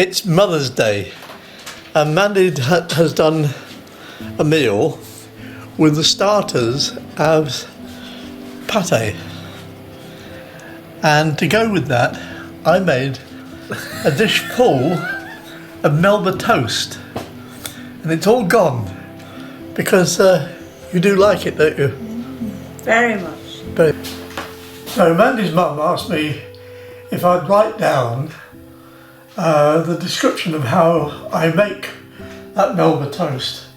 It's Mother's Day, and Mandy has done a meal with the starters as pate. And to go with that, I made a dish full of Melba Toast. And it's all gone because you do like it, don't you? Very much. So Mandy's mum asked me if I'd write down the description of how I make that Melba Toast.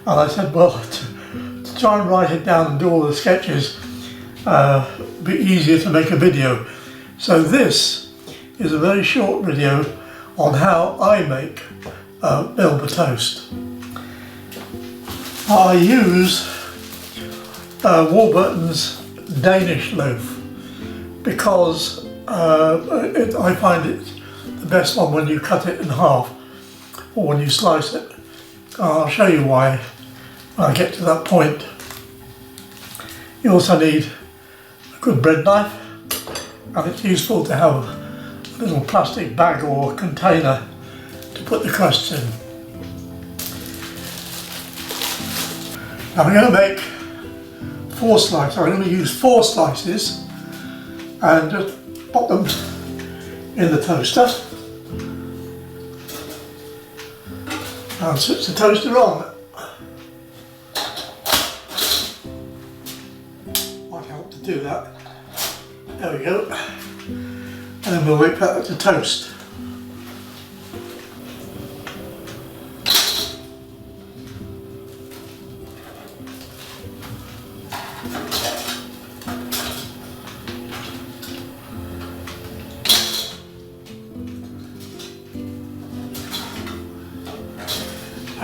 And I said, well, to try and write it down and do all the sketches, it'd be easier to make a video. So this is a very short video on how I make Melba Toast. I use Warburton's Danish loaf because I find it the best one when you cut it in half or when you slice it. I'll show you why when I get to that point. You also need a good bread knife, and it's useful to have a little plastic bag or container to put the crusts in. Now I'm going to make 4 slices. I'm going to use 4 slices and just pop them in the toaster. And switch the toaster on. Might help to do that. There we go. And then we'll wait for that to toast.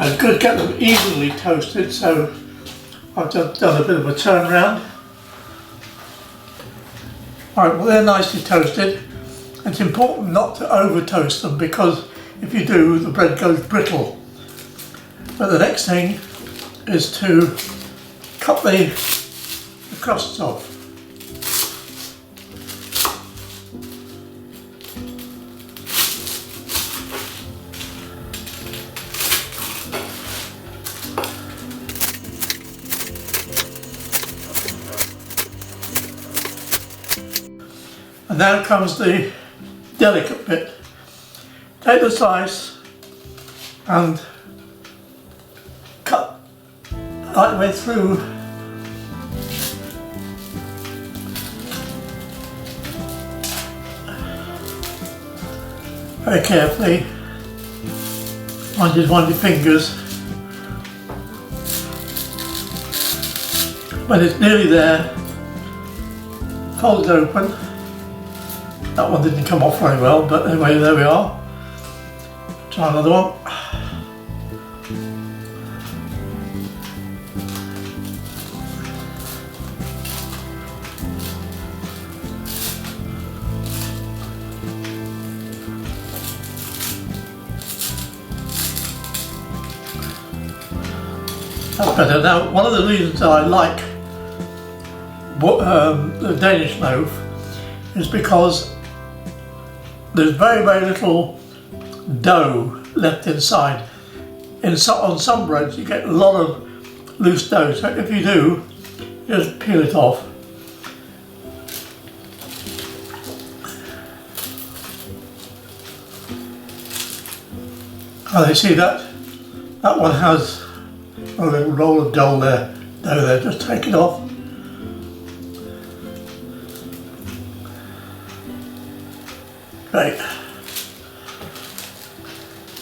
I could get them evenly toasted, so I've just done a bit of a turnaround. Right, well, they're nicely toasted. It's important not to over toast them because if you do, the bread goes brittle. But the next thing is to cut the crusts off. And now comes the delicate bit. Take the slice and cut right the way through. Very carefully. Just wind your fingers. When it's nearly there, fold it open. That one didn't come off very well, but anyway, there we are. Try another one. That's better. Now, one of the reasons I like the Danish loaf is because there's very, very little dough left inside. On some breads you get a lot of loose dough, so if you do, just peel it off. Oh, you see that one has a little roll of dough there, just take it off. Great.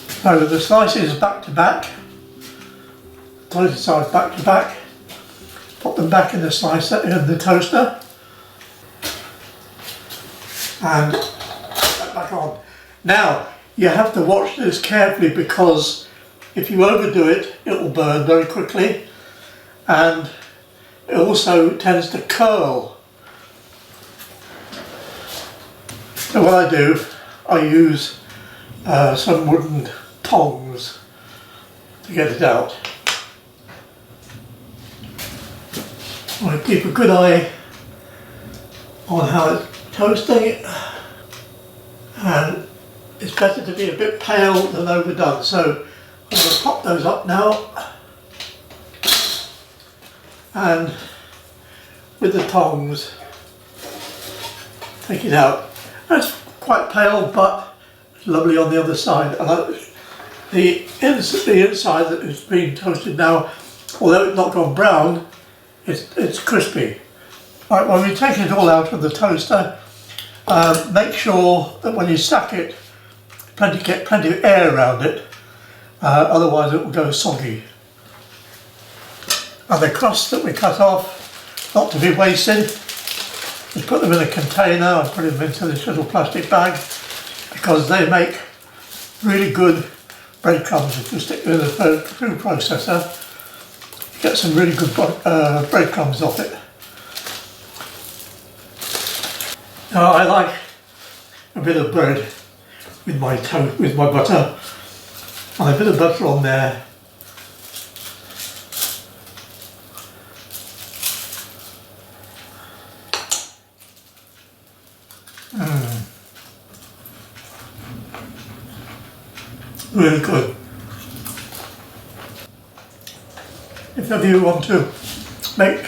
So the slices back to back, toasted sides back to back, put them back in the slicer in the toaster, and put that back on. Now you have to watch this carefully because if you overdo it, it will burn very quickly, and it also tends to curl. So what I do, I use some wooden tongs to get it out. I keep a good eye on how it's toasting, and it's better to be a bit pale than overdone. So I'm going to pop those up now, and with the tongs take it out. That's quite pale, but lovely on the other side. I like the inside that is being toasted now, although it's not gone brown, it's crispy. Right, when we take it all out of the toaster, make sure that when you stack it, get plenty of air around it, otherwise it will go soggy. And the crusts that we cut off, not to be wasted, just put them in a container and put them into this little plastic bag, because they make really good breadcrumbs. If you stick them in the food processor, you get some really good breadcrumbs off it. Now I like a bit of bread with my butter, and a bit of butter on there. Really good. If ever you want to make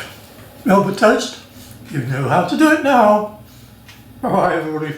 Melba toast, you know how to do it now. Bye everybody.